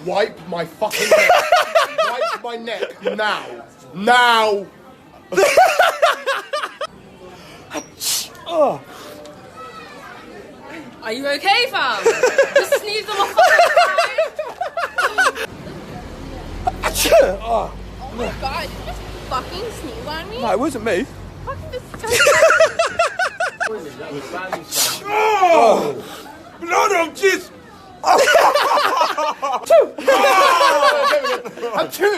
Wipe my fucking neck. Wipe my neck now. Now. Are you okay, fam? Just sneeze them off the side. Oh my god, did you just fucking sneeze on me? No, it wasn't me. Fucking disgusting. Blood of jizz. I'm two.